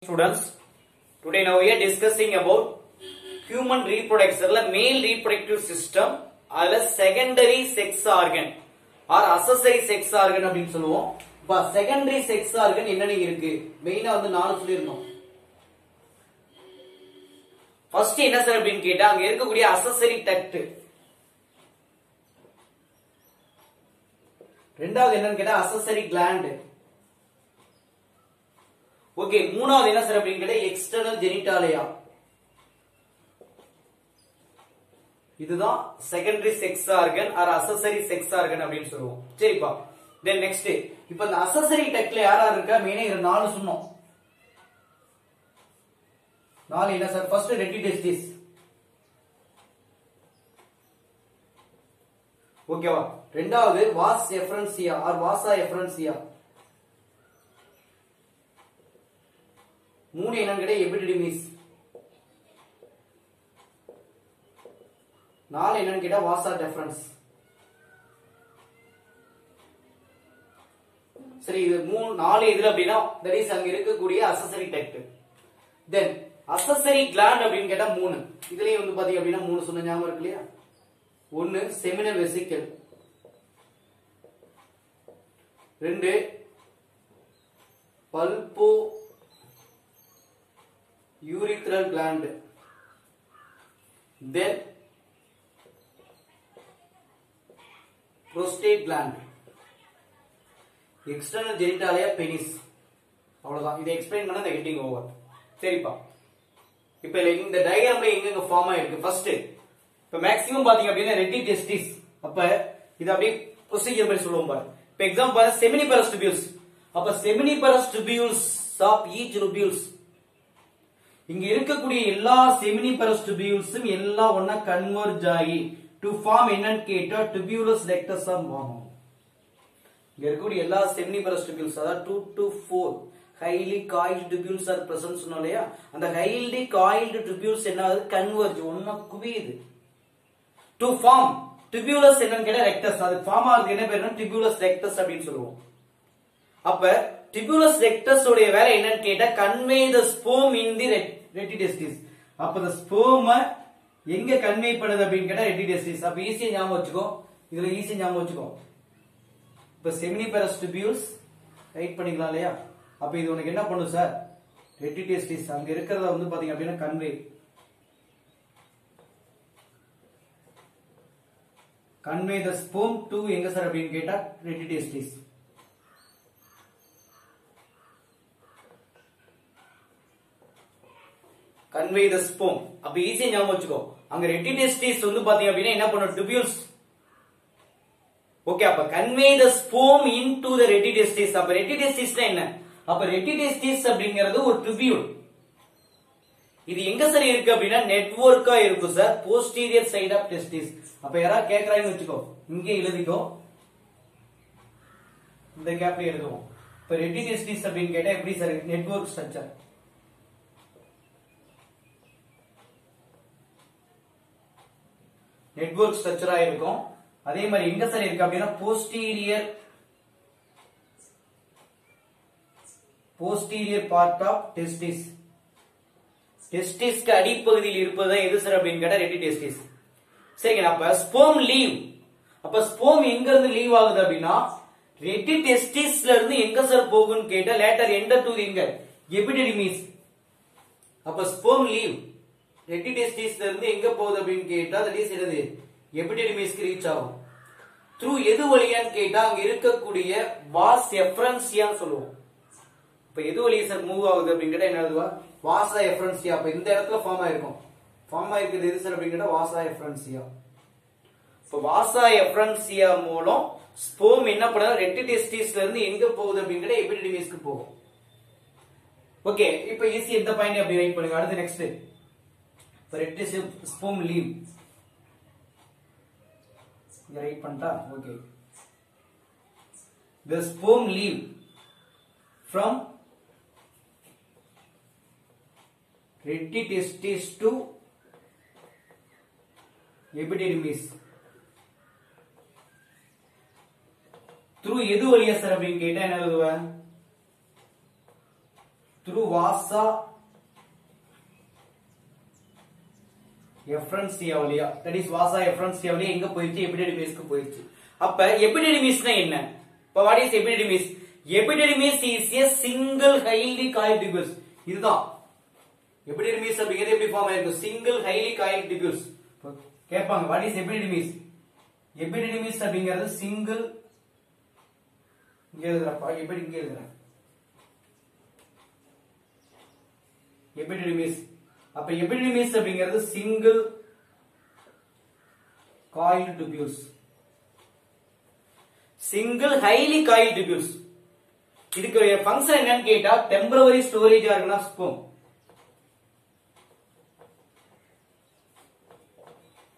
Students, today now we are discussing about human reproduction, male reproductive system, அதுல secondary sex organ or accessory sex organ அப்படினு சொல்லுவோம். இப்ப secondary sex organ என்னென்ன இருக்கு? மெயினா வந்து நாலு சொல்லிருந்தோம். ஃபர்ஸ்ட் என்ன சார் அப்படினு கேட்டா அங்க இருக்கக்கூடிய accessory duct. ரெண்டாவது என்னன்னு கேட்டா accessory gland. ஓகே, மூணாவது என்ன சார் அப்படினு கேட்டா எக்ஸ்டர்னல் ஜெனிட்டாலியா. இதுதான் secondary sex organ or accessory sex organ அப்படினு சொல்லுவோம். சரிப்பா. தென் நெக்ஸ்ட் இப்போ இந்த அக்சஸரி டக்ல யாரா இருக்கா? மெயினா இது நாலு சொன்னோம். நாலு என்ன சார்? ஃபர்ஸ்ட் ரெட்டிடெஸ்டிஸ். ஓகேவா? ரெண்டாவது வாஸ் எஃபரன்சியா ஆர் வாசா எஃபரன்சியா. மூணு என்னன்னு கேட்டா எபிடிடிமிஸ். நாலு என்னன்னு கேட்டா வாசா டெஃபரன்ஸ். சரி, இது மூணு நாலு எதுல அப்படின்னா தட் இஸ் அங்க இருக்கக்கூடிய அக்சஸரி டக்ட். தென் அக்சஸரி கிளாண்ட் அப்படின்னு கேட்டா மூணு. இதுலயும் வந்து பாத்தீங்க அப்படின்னா மூணு சொன்ன ஞாபகம் இருக்கு இல்லையா? ஒன்னு செமினல் வெசிக்கல், ரெண்டு பல்போ urethral gland, then prostate gland, external genitalia penis. அவ்வளவுதான். இதை எக்ஸ்பிளைன் பண்ண இந்த ஹெட்டிங் ஓவர். சரிப்பா. இப்போ இந்த டயகிராம்ல எங்க ஃபார்ம் ஆயிருக்கு? ஃபர்ஸ்ட் இப்போ மேக்ஸிமம் பாத்தீங்க அப்படின்னா ரெட்டிடெஸ்டிஸ். அப்ப இது அப்படியே ப்ரொசீஜர் மாதிரி சொல்லுவோம் பாரு. இப்போ எக்ஸாம்பிள் செமினிபரஸ் tubules. அப்ப seminiferous tubules of each lobules, இங்க இருக்கக்கூடிய எல்லா செமினிபரஸ் tubules எல்லாம் ஒண்ணா கன்வர்ஜ் ஆகி டு ஃபார்ம் என்னன்னு கேட்டா tubular rectus ஃபார்ம் ஆகும். இங்க இருக்கக்கூடிய எல்லா செமினிபரஸ் tubules அதாவது 2 to 4 highly coiled tubules are present சொன்னாலையா, அந்த highly coiled tubules என்ன ஆகுது? கன்வர்ஜ், ஒண்ணா குவியுது டு ஃபார்ம் tubulus என்னன்னு கேட்டா rectus. அது ஃபார்ம் ஆகுது என்ன பேருன்னா tubular rectus அப்படின்னு சொல்லுவோம். அப்ப tubular rectus உடைய வேலை என்னன்னு கேட்டா convey the sperm in the retidestis. அப்ப the sperm எங்க கன்வே பண்ணுது அப்படின்னு கேட்டா retidestis. அப்ப ஈஸியா ஞாபகம் வச்சுக்கோ, இதுல ஈஸியா ஞாபகம் வச்சுக்கோ. இப்ப seminiparous tubules ரைட் பண்ணிக்கலாம் இல்லையா? அப்ப இது உனக்கு என்ன பண்ணும் சார்? retidestis அங்க இருக்கிறத வந்து பாத்தீங்க அப்படின்னா convey the sperm to எங்க சார் அப்படின்னு கேட்டா retidestis. convey the sperm. அப்ப ஈஸியா ஞாபகம் வச்சுக்கோ, அங்க retidestis வந்து பாத்தீங்க அப்படின்னா என்ன பண்ணும்? tubules. ஓகே, அப்ப convey the sperm into the retidestis. அப்ப retidestis என்ன? அப்ப retidestis அப்படிங்கிறது ஒரு tubule. இது எங்க சரி இருக்கு அப்படின்னா நெட்வொர்க்கா இருக்கு sir, posterior side of testis. அப்ப யாரா கேக்குறாங்கன்னு வச்சுக்கோ, இங்கே எழுதிக்கோ, இந்த கேப்ல எழுதுவோம். இப்ப retidestis அப்படின்னு கேட்டா எப்படி சார்? Network structure. நெட்வொர்க் ஸ்ட்ரக்சரா இருக்கும். அதே மாதிரி எங்க சார் இருக்கு அப்படின்னா போஸ்டீரியர் பார்ட் ஆஃப் டெஸ்டிஸ். டெஸ்டிஸ்க்கு அடிப்பகுதியில் இருப்பது எது சார் அப்படின்னு கேட்டா ரெட்டிடெஸ்டிஸ். சரிங்க. அப்ப ஸ்பெர்ம் லீவ். அப்ப ஸ்பெர்ம் எங்க இருந்து லீவ் ஆகுது அப்படின்னா ரெட்டிடெஸ்டிஸ்ல இருந்து எங்க சார் போகும்னு கேட்டா லேட்டர் எண்டர் டு எங்க எபிடிடிமிஸ். அப்ப ஸ்பெர்ம் லீவ் ரெட்டிடெஸ்டிஸ்ல இருந்து எங்க போகுது அப்படின்னு கேட்டா தட் இஸ் என்னது? எபிடிடிமிஸ்க்கு ரீச் ஆகும். த்ரூ எது வழியான்னு கேட்டா அங்க இருக்கக்கூடிய வாஸ் எஃபரன்சியான்னு சொல்லுவோம். இப்ப எது வழியா சார் மூவ் ஆகுது அப்படின்னு கேட்டா என்ன எழுதுவா? வாசா எஃபரன்சியா. அப்ப இந்த இடத்துல ஃபார்ம் ஆயிருக்கும். ஃபார்ம் ஆயிருக்கிறது எது சார் அப்படின்னு கேட்டா வாசா எஃபரன்சியா. இப்ப வாசா எஃபரன்சியா மூலம் ஸ்பெர்ம் என்ன பண்ணுது? ரெட்டிடெஸ்டிஸ்ல இருந்து எங்க போகுது அப்படின்னு கேட்டா எபிடிடிமிஸ்க்கு போகும். ஓகே, இப்ப ஈஸி இந்த பாயிண்ட் அப்படி ரைட் பண்ணுங்க. அடுத்து நெக்ஸ்ட் sperm leave இங்க ரைட் பண்ணிட்டா. Okay, the sperm leave from retidestis to epididymis through எது வழியா சார் அப்படின்னு கேட்டா என்ன எழுதுவேன்? through vasa efferentia வழியா, that is vasa efferentia வழியா எங்க போயிடுச்சு, epididymisக்கு போயிடுச்சு. அப்ப epididymisனா என்ன? இப்ப what is epididymis? Epididymis is a single highly coiled tubules. இதுதான் epididymis அப்படிங்கிறது எப்படி ஃபார்ம் ஆயிருக்கு, single highly coiled tubules. கேட்பாங்க what is epididymis? epididymis அப்படிங்கிறது single, இங்க எழுதுறப்பா, எப்படி இங்க எழுதுறேன் epididymis. அப்ப epididymis அப்படிங்கிறது single coiled tubules, single highly coiled tubules. இதுக்கு ஃபங்க்ஷன் என்னன்னு கேட்டா temporary storage organ of sperm.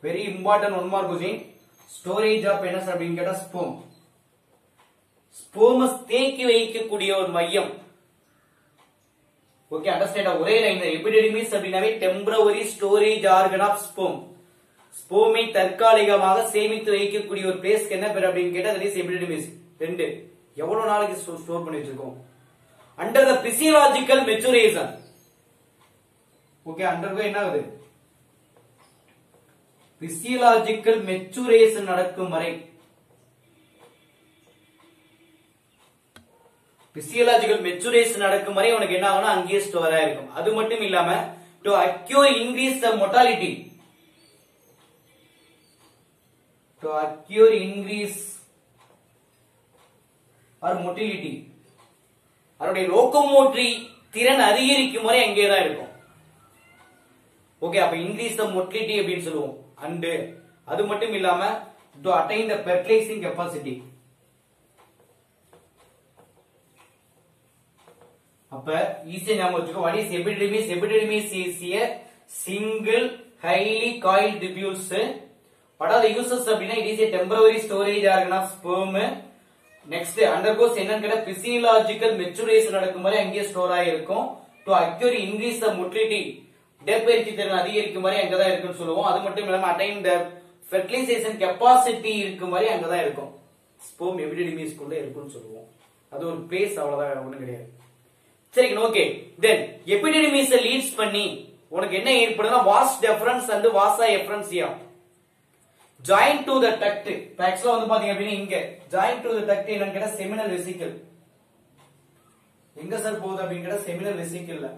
Very important one mark question, storage of என்ன அப்படின்னு கேட்டா ஸ்பெர்ம். ஸ்பெர்ம் தேக்கி வைக்கக்கூடிய ஒரு மையம். Okay, understand? ஒரே லைன். எபிடிடிமிஸ் அப்படினாவே temporary storage organ of sperm. ஸ்பெர்மை தற்காலிகமாக சேமித்து வைக்கக்கூடிய ஒரு பிளேஸ்க்கு என்ன பேர் அப்படின்னு கேட்டா that is epididymis. ரெண்டு எவ்வளவு நாளைக்கு ஸ்டோர் பண்ணி வச்சிருக்கோம்? Under the physiological maturation. Okay, under என்ன ஆகுது? பிசியோலாஜிக்கல் மெச்சுரேஷன் நடக்கும் வரை, பிசியோலாஜிக்கல் மெச்சுரேஷன் நடக்கும் வரை உனக்கு என்ன ஆகும்னா அங்கேயே ஸ்டோர் ஆயிருக்கும். அது மட்டும் இல்லாம to அக்யூர் increase the mortality, to அக்யூர் increase R motility, அதனுடைய லோகோமோட்டரி திறன் அதிகரிக்கும் வரை அங்கே தான் இருக்கும். ஓகே, அப்ப இன்க்ரீஸ் தி மோட்டிலிட்டி அப்படின்னு சொல்லுவோம். அண்ட் அது மட்டும் இல்லாம to attain the fertilising capacity. அப்ப ஈஸியா ஞாபகம் வச்சுக்கோ, what is epididymis? Epididymis is a single highly coiled tubules. What are the uses அப்படினா it is a temporary storage organ of sperm. Next undergoes என்னன்னு கேட்டா physiological maturation நடக்கும் வரை அங்கே ஸ்டோர் ஆகி இருக்கும். to acquire increase the motility, இடப்பெயர்ச்சி திறன் அதிகரிக்கும் வரை அங்க தான் இருக்குன்னு சொல்லுவோம். அது மட்டும் இல்லாம attain the fertilization capacity இருக்கும் வரை அங்க தான் இருக்கும். sperm epididymis குள்ள இருக்குன்னு சொல்லுவோம். அது ஒரு பேஸ், அவ்வளவுதான், ஒண்ணும் கிடையாது. சரி, ஓகே. தென் எபிடிடிமிஸ் லீட்ஸ் பண்ணி உனக்கு என்ன ஏற்படுதுன்னா வாஸ் டெஃபரன்ஸ் அண்ட் வாசா எஃபரன்சியா ஜாயின் டு தி டக்ட். ஆக்சுவலா வந்து பாத்தீங்க அப்படின்னா இங்க ஜாயின் டு தி டக்ட் என்னன்னு கேட்டா செமினல் வெசிக்கிள். எங்க சார் போகுது அப்படின்னு கேட்டா செமினல் வெசிக்கிள்ல.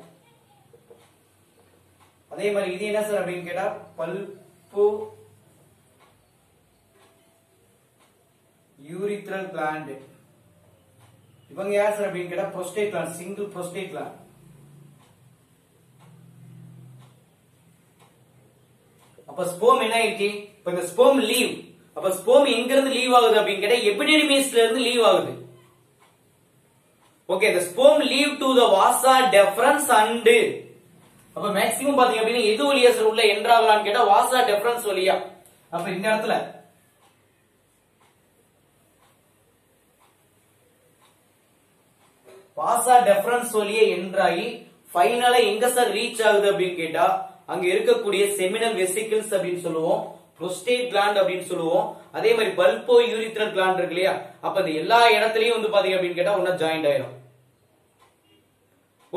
அதே மாதிரி இது என்ன சார் அப்படின்னு கேட்டா பல்போ யூரித்ரல் கிளாண்ட். இவங்க யார் சார் அப்படின்னு கேட்டா prostate gland, single prostate gland. அப்ப ஸ்பெர்ம் என்ன ஆயிடுச்சு? இப்ப இந்த ஸ்பெர்ம் லீவ். அப்ப ஸ்பெர்ம் எங்க இருந்து லீவ் ஆகுது அப்படின்னு கேட்டா எபிடிடிமிஸ்ல இருந்து லீவ் ஆகுது. Okay, the sperm leave to the vasa deferens and அப்ப மேக்ஸிமம் பாத்தீங்க அப்படின்னா எது வழியா சார் உள்ள என்டர் ஆகலாம்னு கேட்டா வாசா டெஃபரன்ஸ் வழியா. அப்ப இந்த இடத்துல வாசா டெஃபரன்ஸ் வழியா என்டர் ஆகி ஃபைனலா எங்க சார் ரீச் ஆகுது அப்படின்னு கேட்டா அங்க இருக்கக்கூடிய செமினல் வெசிக்கிள்ஸ் அப்படின்னு சொல்லுவோம், புரோஸ்டேட் கிளாண்ட் அப்படின்னு சொல்லுவோம், அதே மாதிரி பல்போ யூரித்ரல் கிளாண்ட் இருக்கு இல்லையா. அப்ப இந்த எல்லா இடத்துலயும் வந்து பாத்தீங்க அப்படின்னு கேட்டா ஒன்னா ஜாயிண்ட் ஆயிடும்.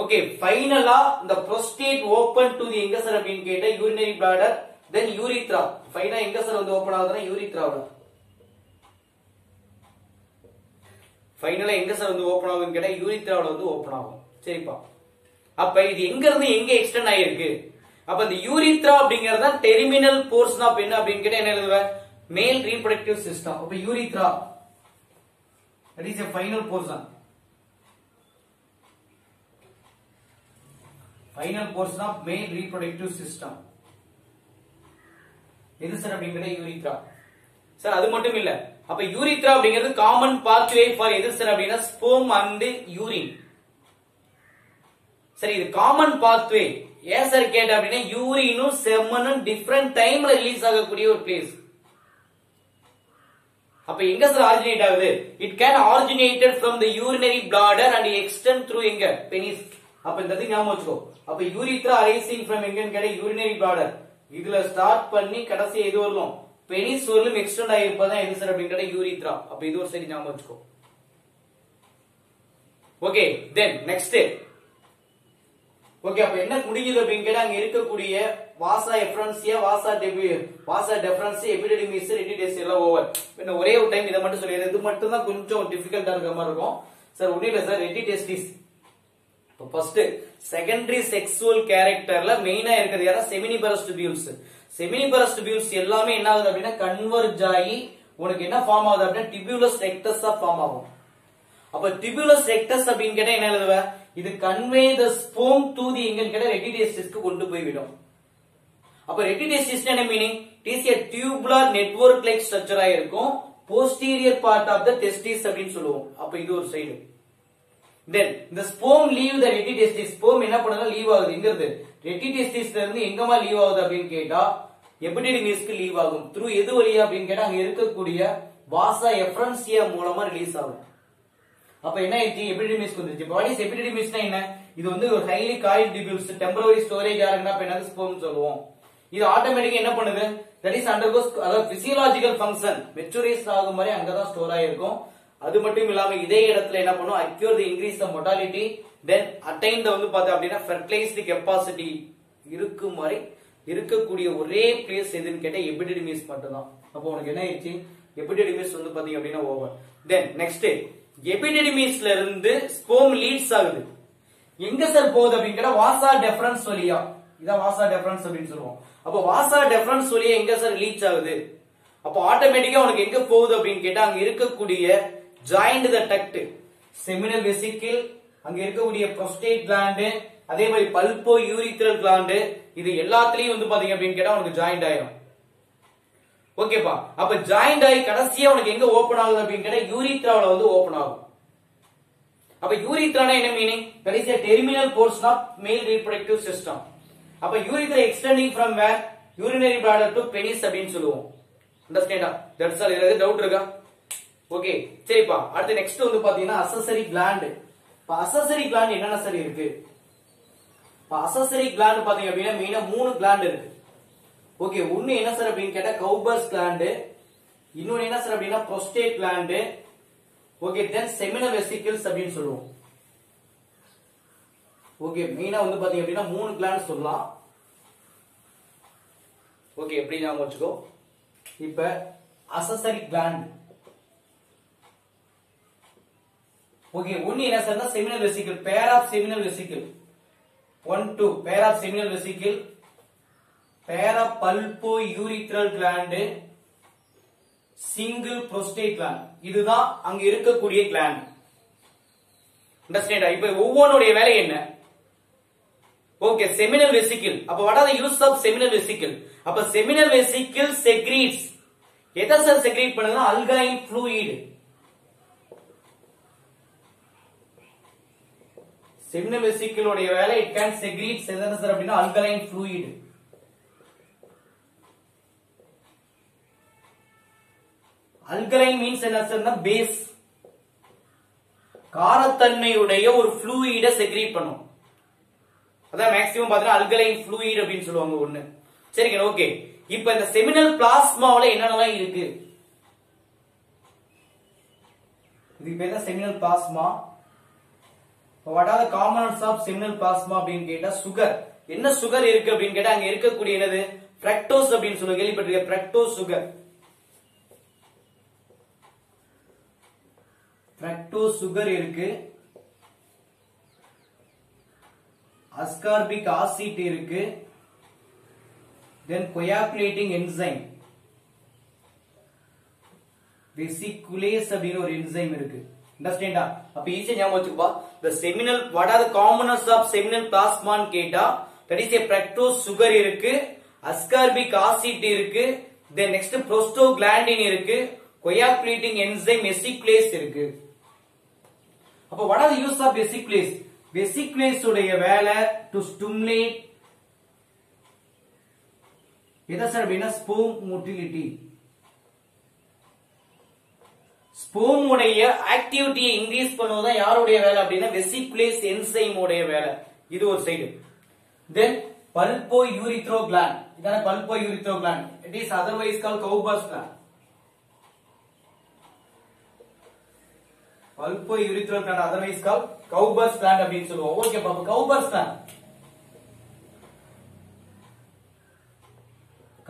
ஓகே, ஃபைனலா இந்த புரோஸ்டேட் ஓபன் டு தி எங்க சார் அப்படின்னு கேட்டா யூரினரி பிளாடர், தென் யூரித்ரா. ஃபைனலா எங்க சார் வந்து ஓபன் ஆகுதுன்னா யூரித்ராவுல. ஃபைனலா எங்க சார் வந்து ஓபன் ஆகுதுன்னு கேட்டா யூரித்ராவுல வந்து ஓபன் ஆகும். சரிப்பா, அப்ப இது எங்க இருந்து எங்க எக்ஸ்டெண்ட் ஆயிருக்கு? அப்ப இந்த யூரித்ரா அப்படிங்கறது டெர்மினல் போர்ஷன் ஆஃப் என்ன அப்படின்னு கேட்டா என்ன எழுதுவேன்? மேல் ரீப்ரொடக்டிவ் சிஸ்டம். அப்ப urethra that is a final portion, final portion of male reproductive system. எது சார் அப்படிங்கறது யூரித்ரா. சார் அது மட்டும் இல்ல, அப்ப யூரித்ரா அப்படிங்கிறது காமன் பாத்வே ஃபார் எது சார் அப்படின்னா ஸ்பெர்ம் அண்ட் யூரின். சரி, இது காமன் பாத்வே ஏன் சார் கேட்ட அப்படின்னா யூரினும் செமனும் டிஃபரண்ட் டைம்ல ரிலீஸ் ஆகக்கூடிய ஒரு பிளேஸ். அப்ப எங்க சார் ஆரிஜினேட் ஆகுது? It can originated from the urinary bladder and extend through எங்க பெனிஸ். அப்ப இந்த ஞாபகம் வச்சுக்கோ. அப்ப யூரித்ரா அரைசிங் ஃப்ரம் எங்கன்னு கேட்டா யூரினரி பிளாடர். இதுல ஸ்டார்ட் பண்ணி கடைசி எது வரலும் பெனிஸ் வரலும் எக்ஸ்டெண்ட் ஆகிருப்பதான் எது சார் அப்படின்னு கேட்டா யூரித்ரா. அப்ப இது ஒரு சரி ஞாபகம் வச்சுக்கோ. ஓகே, தென் நெக்ஸ்ட் ஓகே, அப்ப என்ன முடிஞ்சது அப்படின்னு கேட்டா அங்க இருக்கக்கூடிய வாசா எஃபரன்சியா, வாசா டெஃபரன்ஸ், எபிடெடிமிஸ், ரெட்டிடேஸ் எல்லாம் ஓவர். இன்னும் ஒரே ஒரு டைம் இதை மட்டும் சொல்லிடுறேன், இது மட்டும் தான் கொஞ்சம் டிஃபிகல்ட்டா இருக்கிற மாதிரி இருக்கும் சார். ஒன்னும் இல்ல சார், ரெட்டிடெஸ்டிஸ் இப்போ ஃபர்ஸ்ட் செகண்டரி செக்சுவல் கேரக்டர்ல மெயினா இருக்கிறது யாரா? செமினிபரஸ் டிபியூல்ஸ். செமினிபரஸ் டிபியூல்ஸ் எல்லாமே என்ன ஆகுது அப்படின்னா கன்வர்ஜ் ஆகி உனக்கு என்ன ஃபார்ம் ஆகுது அப்படின்னா டிபியூலஸ் ரெக்டஸா ஃபார்ம் ஆகும். அப்ப டிபியூலஸ் ரெக்டஸ் அப்படின்னு கேட்டா என்ன எழுதுவ? இது கன்வே தி ஸ்போம் டு தி எங்கன்னு கேட்டா ரெட்டிடேஸ்டிஸ்க்கு கொண்டு போய் விடும். அப்ப ரெட்டிடேஸ்டிஸ் என்ன meaning? It is a tubular network like ஸ்ட்ரக்சரா இருக்கும். posterior part of the testis அப்படின்னு சொல்லுவோம். அப்ப இது ஒரு side. then the sperm leave the retitestis. sperm என்ன பண்ணுது? லீவ் ஆகுது. எங்க இருந்து? retitestisல இருந்து எங்கமா லீவ் ஆகுது அப்படின்னு கேட்டா எபிடெடிமிஸ்க்கு லீவ் ஆகும். த்ரூ எது வழியா அப்படின்னு கேட்டா அங்க இருக்கக்கூடிய வாசா எஃபரன்சியா மூலமா ரிலீஸ் ஆகும். அப்ப என்ன ஆயிடுச்சு? எபிடெடிமிஸ்க்கு வந்துருச்சு. வாட் இஸ் எபிடெடிமிஸ்னா என்ன? இது வந்து ஒரு ஹைலி காயில் டிபியூல்ஸ், டெம்பரரி ஸ்டோரேஜ் ஆகுதுன்னா அப்ப என்னது? ஸ்பெர்ம் சொல்லுவோம். இது ஆட்டோமேட்டிக்கா என்ன பண்ணுது? தட் இஸ் அண்டர்கோஸ் அதாவது பிசியலாஜிக்கல் ஃபங்க்ஷன் மெச்சூரைஸ் ஆகும் மாதிரி அங்கதான் ஸ்டோர் ஆயிருக்கும். அது மட்டும் இல்லாம இதே இடத்துல என்ன பண்ணும்? அக்யூர் தி இன்க்ரீஸ் தி மோர்டாலிட்டி, தென் அட்டைன் தி வந்து பார்த்தா அப்படின்னா ஃபெர்டிலைஸ்ட் கெபாசிட்டி இருக்கும் மாதிரி இருக்கக்கூடிய ஒரே பிளேஸ் எதுன்னு கேட்டா எபிடெடிமிஸ் மட்டும் தான். அப்போ உனக்கு என்ன ஆயிடுச்சு? எபிடெடிமிஸ் வந்து பாத்தீங்க அப்படின்னா ஓவர். தென் நெக்ஸ்ட் எபிடெடிமிஸ்ல இருந்து ஸ்பெர்ம் லீட்ஸ் ஆகுது. எங்க சார் போகுது அப்படின்னு கேட்டா வாசா டெஃபரன்ஸ் வழியா. இதான் வாசா டெஃபரன்ஸ் அப்படின்னு சொல்லுவோம். அப்ப வாசா டெஃபரன்ஸ் வழியா எங்க சார் லீச் ஆகுது? அப்ப ஆட்டோமேட்டிக்கா உனக்கு எங்க போகுது அப்படின்னு கேட்டா அங்க இருக்கக்கூடிய ஜாயிண்ட் தி டக்ட், செமினல் வெசிக்கிள், அங்க இருக்கக்கூடிய புரோஸ்டேட் கிளாண்ட், அதே மாதிரி பல்போ யூரித்ரல் கிளாண்ட், இது எல்லாத்துலயும் வந்து பாத்தீங்க அப்படின்னு கேட்டா உனக்கு ஜாயிண்ட் ஆயிரும். ஓகேப்பா. அப்ப ஜாயிண்ட் ஆகி கடைசியா உனக்கு எங்க ஓபன் ஆகுது அப்படின்னு கேட்டா யூரித்ரால வந்து ஓபன் ஆகும். அப்ப யூரித்ரானா என்ன meaning? That is a terminal portion of male reproductive system. அப்ப urethra extending from where? urinary bladder to penis அப்படின்னு சொல்லுவோம். அண்டர்ஸ்டாண்டா? That's all. ஏதாவது டவுட் இருக்கா? ஓகே, சரிப்பா. அடுத்து நெக்ஸ்ட் வந்து பாத்தீங்கன்னா அசசரி கிளாண்ட். இப்ப அசசரி கிளாண்ட் என்னென்ன சார் இருக்கு? இப்ப அசசரி கிளாண்ட் பாத்தீங்க அப்படின்னா மெயினா 3 கிளாண்ட் இருக்கு. ஓகே, ஒன்னு என்ன சார் அப்படின்னு கேட்டா கௌபர்ஸ் கிளாண்ட், இன்னொன்னு என்ன சார் அப்படின்னா புரோஸ்டேட் கிளாண்ட், ஓகே, தென் செமினல் வெசிக்கிள்ஸ் அப்படின்னு சொல்லுவோம். ஓகே, மெயினா வந்து பாத்தீங்க அப்படின்னா 3 கிளாண்ட் சொல்லலாம். ஓகே, எப்படி ஞாபகம் வச்சுக்கோ. இப்ப அசசரி கிளாண்ட் ஓகே, ஒன்னு என்ன சார்னா seminal vesicle, pair of seminal vesicle 1 2 pair of seminal vesicle, pair of bulbourethral gland, single prostate gland. இதுதான் அங்க இருக்கக்கூடிய கிளாண்ட். அண்டர்ஸ்டாண்ட்? இப்ப ஒவ்வொன்றுடைய வேலை என்ன? Okay, seminal vesicle. அப்ப what are the use of seminal vesicle? அப்ப செமினல் வெசிக்கிள் செக்ரீட்ஸ். எதை சார் செக்ரீட் பண்ணுதுன்னா அல்கலைன் ஃப்ளூயிட். செமினல் வெசிக்கிள் உடைய வேலை இட் கேன் செக்ரீட் என்ன சார் அப்படின்னா அல்கலைன் ஃப்ளூயிட். அல்கலைன் மீன்ஸ் என்ன சார்னா பேஸ், காரத்தன்மையுடைய ஒரு ஃப்ளூயிட செக்ரீட் பண்ணும். அதான் மேக்ஸிமம் பாத்தீங்கன்னா அல்கலைன் ஃப்ளூயிட் அப்படின்னு சொல்லுவாங்க ஒண்ணு. சரிங்க, ஓகே. இப்ப இந்த செமினல் பிளாஸ்மாவுல என்னென்னலாம் இருக்கு? இதுக்கு பேர் தான் seminal plasma. What are the components of seminal plasma அப்படின்னு கேட்டா சுகர். என்ன சுகர் இருக்கு அப்படின்னு கேட்டா அங்க இருக்கக்கூடிய என்னது? ஃப்ரக்டோஸ் அப்படின்னு சொல்லுங்க. கேள்விப்பட்டிருக்க? Fructose sugar. ஃப்ரக்டோஸ் சுகர் இருக்கு, அஸ்கார்பிக் ஆசிட் இருக்கு, then coagulating enzyme வெசிகுலேஸ் அப்படின ஒரு என்சைம் இருக்கு. அண்டர்ஸ்டாண்டா? அப்ப ஈஸியா ஞாபகம் வச்சுக்கோப்பா. the seminal what are the components of seminal plasma ன்னு கேட்டா that is a fructose sugar இருக்கு, ascorbic acid இருக்கு, then next prostaglandin இருக்கு, coagulating enzyme vesiculase இருக்கு. அப்ப what are the use of vesiculase? vesiculase உடைய வேலை to stimulate எதா சார் அப்படின்னா sperm motility. ஸ்பெர்ம் உடைய ஆக்டிவிட்டியை இன்க்ரீஸ் பண்ணுவதுதான் யாருடைய வேலை அப்படின்னா வெசிகுலேஸ் என்சைம் உடைய வேலை. இது ஒரு சைடு. தென் பல்போ யூரித்ரோ கிளாண்ட். இதான bulbo urethro gland. It is otherwise called Cowper's gland. Bulbo urethro gland otherwise called Cowper's gland அப்படின்னு சொல்லுவோம். ஓகே பாப்பா, கௌபர்ஸ் கிளாண்ட்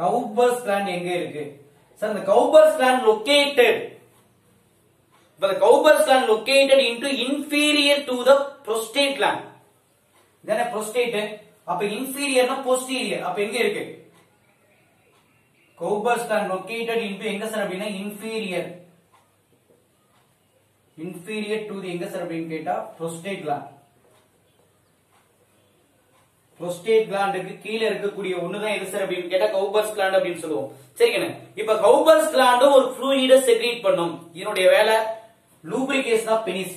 கௌபர்ஸ் கிளாண்ட் எங்க இருக்கு சார்? இந்த Cowper's gland located, the Cowper's gland located into inferior to the prostate gland. இதானே prostate. அப்ப inferior னா posterior. அப்ப எங்க இருக்கு? Cowper's gland located into எங்க சார் அப்படின்னா inferior. inferior to the எங்க சார் அப்படின்னு கேட்டா prostate gland. prostate glandக்கு கீழ இருக்கக்கூடிய ஒண்ணுதான் எது சார் அப்படின்னு கேட்டா Cowper's gland அப்படின்னு சொல்லுவோம். சரிங்க. இப்ப Cowper's gland ஒரு fluid செக்ரீட் பண்ணும். இதனுடைய வேலை lubrication of penis.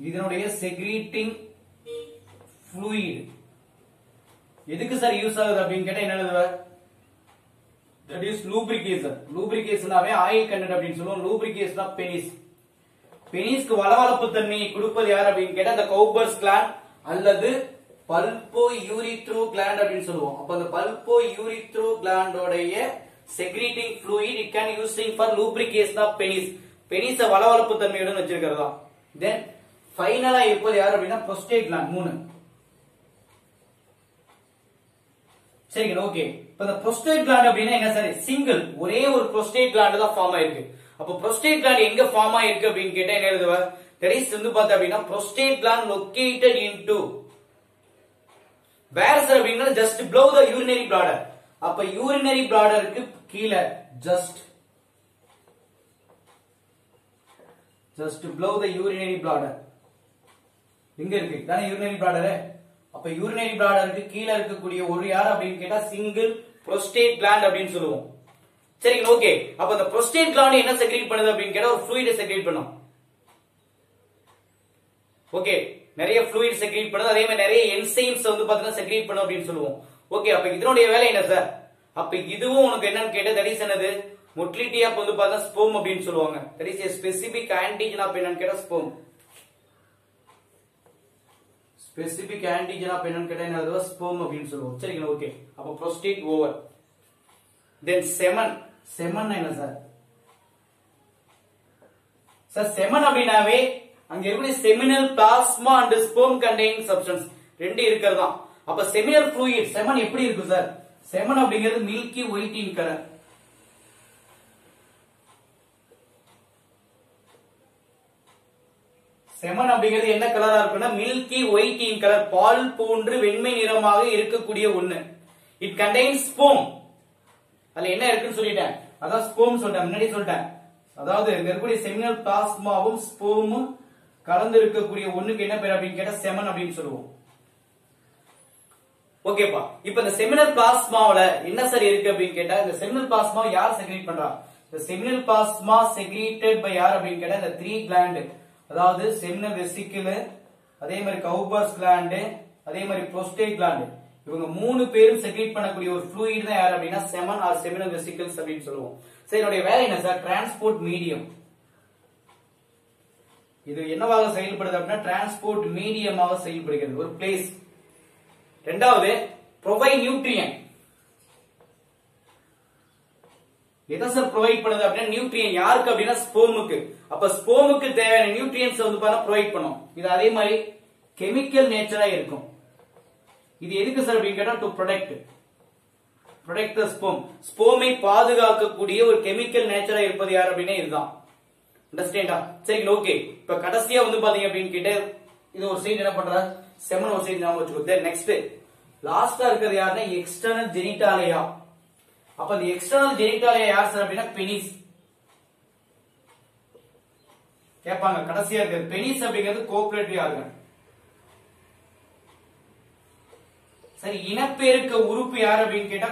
இதனுடைய secreting fluid எதுக்கு சார் யூஸ் ஆகுது அப்படின்னு கேட்டா என்ன எழுதுவ? that is lubrication. lubrication ஆவே ஆயில் கண்டென்ட் அப்படின்னு சொல்லுவோம். lubrication of penis. பெனிஸ்க்கு வளவளப்பு தன்மையை கொடுப்பது யார் அப்படின்னு கேட்டா அந்த Cowper's gland அல்லது பல்போ யூரித்ரோ gland அப்படின்னு சொல்லுவோம். அப்ப அந்த பல்போ யூரித்ரோ gland உடைய secreting fluid it can using for lubrication of penis. பெனிஸ வளவளப்பு தன்மையுடன் வச்சிருக்கிறதா. தென் ஃபைனலா இருப்பது யார் அப்படின்னா prostate gland 3. சரிங்க. ஓகே. இப்ப இந்த prostate gland அப்படின்னா என்ன சார்? சிங்கிள் ஒரே ஒரு prostate gland தான் ஃபார்ம் ஆயிருக்கு. அப்ப prostate gland எங்க ஃபார்ம் ஆயிருக்கு அப்படின்னு கேட்டா என்ன எழுதுவ? that is வந்து பார்த்தா அப்படின்னா prostate gland located into where sir அப்படின்னா just below the urinary bladder. அப்ப urinary bladderக்கு கீழ just below the urinary bladder. எங்க இருக்கு? தானே urinary bladder. அப்ப urinary bladderக்கு கீழ இருக்கக்கூடிய ஒரு யார் அப்படின்னு கேட்டா சிங்கிள் prostate gland அப்படின்னு சொல்லுவோம். சரிங்க. ஓகே. அப்ப அந்த prostate gland என்ன செக்ரீட் பண்ணுது அப்படின்னு கேட்டா ஒரு fluid செக்ரீட் பண்ணும். ஓகே. நிறைய fluid செக்ரீட் பண்ணுது. அதே மாதிரி நிறைய enzymes வந்து பார்த்தா செக்ரீட் பண்ணும் அப்படின்னு சொல்லுவோம். ஓகே. அப்ப இதனுடைய வேலை என்ன சார்? அப்ப இதுவும் உனக்கு என்னன்னு கேட்டா தட் இஸ் என்னது? motility of வந்து பார்த்தா sperm அப்படின்னு சொல்லுவாங்க. that is a specific antigen of என்னன்னு கேட்டா sperm. specific antigen of என்னன்னு கேட்டா என்னது? sperm அப்படின்னு சொல்லுவோம். சரிங்களா? ஓகே. அப்ப prostate over. then semen. semen என்ன சார்? சார் semen அப்படினாவே அங்க இருக்கக்கூடிய seminal plasma and sperm containing substance ரெண்டு இருக்குறதா. அப்ப seminal fluid semen எப்படி இருக்கும் சார்? semen அப்படிங்கிறது milky white in color. Semen அப்படிங்கிறது என்ன கலரா இருக்குன்னா மில்கி ஒயிட் இன் கலர், பால் போன்று வெண்மை நிறமாக இருக்கக்கூடிய ஒண்ணு. It contains sperm. அதுல என்ன இருக்குன்னு சொல்லிட்டேன், அதான் ஸ்போம் சொல்லிட்டேன், முன்னாடி சொல்லிட்டேன். அதாவது இங்க இருக்கக்கூடிய செமினல் பிளாஸ்மாவும் ஸ்போமும் கலந்து இருக்கக்கூடிய ஒண்ணுக்கு என்ன பேர் அப்படின்னு கேட்டா செமன் அப்படின்னு சொல்லுவோம். ஓகேப்பா. இப்ப இந்த செமினல் பிளாஸ்மாவுல என்ன சார் இருக்கு அப்படின்னு கேட்டா இந்த செமினல் பிளாஸ்மா யார் செக்ரீட் பண்றா? இந்த செமினல் பிளாஸ்மா செக்ரீட்டட் பை யார் அப்படின்னு கேட்டா இந்த 3 gland, அதாவது செமினல் வெசிக்கிள், அதே மாதிரி கௌபர்ஸ் கிளாண்ட், அதே மாதிரி prostate gland. இவங்க 3 பேரும் செக்ரீட் பண்ணக்கூடிய ஒரு fluid தான் யார் அப்படின்னா செமன் ஆர் செமினல் வெசிக்கிள்ஸ் அப்படின்னு சொல்லுவோம். சரி, என்னுடைய வேலை என்ன சார்? Transport medium. இது என்னவாக செயல்படுது அப்படின்னா டிரான்ஸ்போர்ட் மீடியமாக செயல்படுகிறது, ஒரு பிளேஸ். இரண்டாவது ப்ரொவைட் நியூட்ரியன். எதை சார் ப்ரொவைட் பண்ணுது அப்படின்னா நியூட்ரியன். யாருக்கு அப்படின்னா ஸ்போமுக்கு. அப்ப ஸ்போமுக்கு தேவையான நியூட்ரியன்ஸ் வந்து பார்த்தா ப்ரொவைட் பண்ணும். இது அதே மாதிரி கெமிக்கல் நேச்சரா இருக்கும். இது எதுக்கு சார் அப்படின்னு கேட்டா டு ப்ரொடெக்ட் த ஸ்போம். ஸ்போமை பாதுகாக்கக்கூடிய ஒரு கெமிக்கல் நேச்சரா இருப்பது யார் அப்படின்னா இதுதான். அண்டர்ஸ்டாண்டா? சரிங்களா? ஓகே. இப்ப கடைசியா வந்து பாத்தீங்க அப்படின்னு கேட்டு இது ஒரு சைடு என்ன பண்ற செமன் ஒரு சைடு ஞாபகம் வச்சுக்கோ. தென் நெக்ஸ்ட் லாஸ்டா இருக்கிறது யாருன்னா எக்ஸ்டர்னல் ஜெனிட்டாலியா. அப்ப இந்த எக்ஸ்டர்னல் ஜெனிட்டாலியா யார் சார் அப்படின்னா பெனிஸ். கேட்பாங்க கடைசியா இருக்கிறது பெனிஸ் அப்படிங்கிறது கோஆபரேட்டிவ் ஆர்கன். சரி, இனப்பெருக்க உறுப்பு யார் அப்படின்னு கேட்டா